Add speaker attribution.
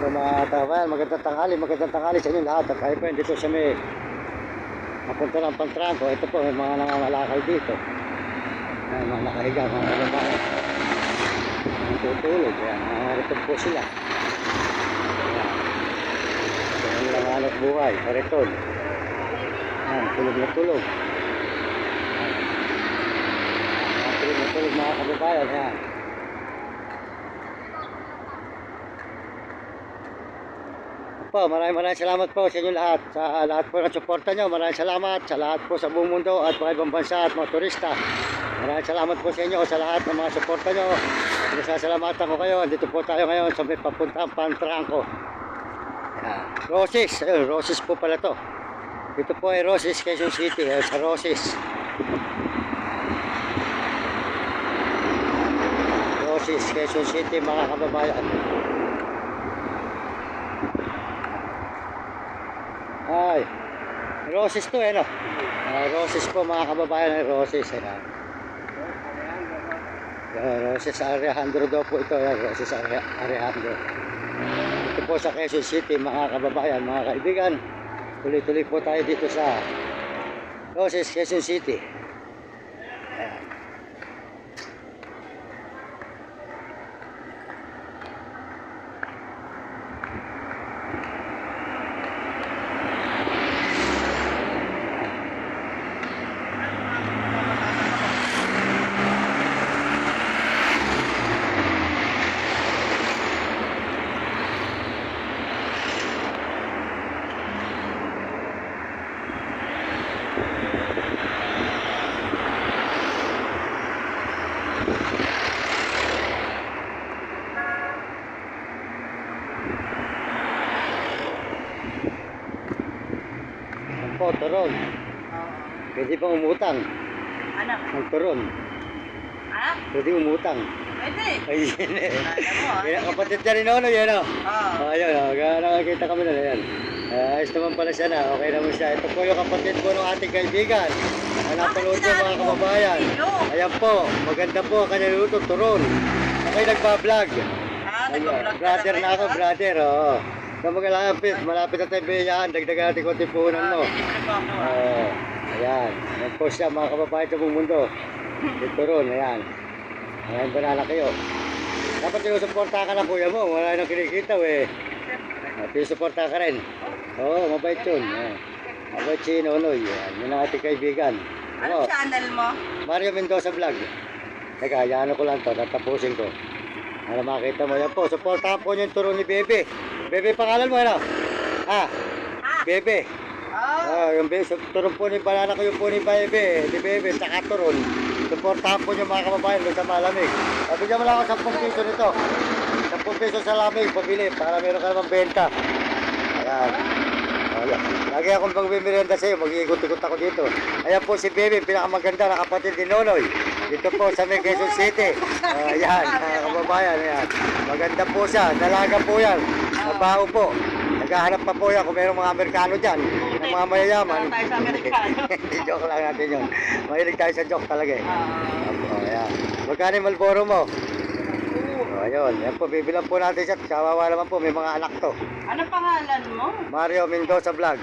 Speaker 1: So mga tawayan, magandang tanghali sa inyo lahat. At tayo po dito sa may napunta ng Pantranco. Ito po, may mga nangangalakal dito. Ayan, mga nakahiga, mga kababayan. Tutulog, ayan, nangaritog po sila. Ayan. Ayan lang hanap buhay, karitog. Ayan, tulog na tulog. Ayan, tulog na tulog mga kababayan, ayan. Maraming salamat po sa inyo lahat. Sa lahat po ng suporta nyo, maraming salamat sa lahat po sa buong mundo at mga ibang bansa at mga turista. Maraming salamat po sa inyo sa lahat ng mga suporta nyo. Pinasasalamatan ko kayo. Dito po tayo ngayon sa may papuntang Pantranco. Roses, ayun, Roses po pala to. Dito po ay Roses, Quezon City, sa Roses. Roses, Quezon City mga kababayan. Ay, Roses to no? Roses po mga kababayan, Roses. Roses Alejandro daw po ito. Roses Alejandro. Ito po sa Quezon City mga kababayan, mga kaibigan. Tuloy-tuloy po tayo dito sa Roses, Quezon City. Ayan. Po, turon. Pwede pang umutang.
Speaker 2: Ano?
Speaker 1: Ang turon.
Speaker 2: Ha?
Speaker 1: Pwede umutang.
Speaker 2: Pwede.
Speaker 1: Ay, yun eh.
Speaker 2: Alam mo,
Speaker 1: Yan, kapatid niya rin ano, yan o.
Speaker 2: Oo.
Speaker 1: Ayun, nakakita kami na yan. Ayos naman pala siya na, okay naman siya. Ito po yung kapatid ko ng ating kaibigan. Ang napanood ko mga kababayan. Ayan po, maganda po ang kanyang luto, turon. Ako'y nagpa-vlog.
Speaker 2: Nagpa-vlog
Speaker 1: Brother na ako, brother, oo. So malapit na tayo biyahan, dagdagan natin konti puhunan mo. Ayan, ayan po siya mga kababayan sa buong mundo. Dito ron, ayan. Ayan, banana kayo. Dapat sinusuporta ka ng kuya mo, wala nang kinikita eh. Sinusuporta ka rin. Oo, mabait yun. Mabait si Nonoy, yun ang ating kaibigan.
Speaker 2: Anong channel mo?
Speaker 1: Mario Mendoza Vlog. Teka, yan ko lang to, tatapusin ko. Ano makita mo yan po, suportahan po niyo yung turo ni Bebe. Bebe, pangalan mo ano? Bebe. Yung turon po ni banana ko yung po ni Bebe. Di Bebe, tsaka turon. Suportahan po niyo mga kababayan doon sa malamig. Bigyan mo lang ako 10 piso nito. 10 piso sa lamig, pabili para meron ka namang benta. Ayan. Lagi akong pag-merienda sa iyo, mag-iikot-ikot ako dito. Ayan po si Bebe, pinakamaganda na kapatid ni Nonoy. Dito po sa may Quezon City. Ayan, kababayan, ayan. Maganda po siya, dalaga po yan. Nabaho po. Naghahanap pa po yan kung mayroong mga Amerikano dyan. Ng mga mayayaman.
Speaker 2: Tayo sa Amerikano.
Speaker 1: Hindi, joke lang natin yun. Mahilig tayo sa joke talaga eh. Ayan. Magkano yung Malboro mo? Ayun, yan po, bibilang po natin siya. Kawawa naman po, may mga anak to.
Speaker 2: Ano pangalan mo?
Speaker 1: Mario Mendoza Vlog.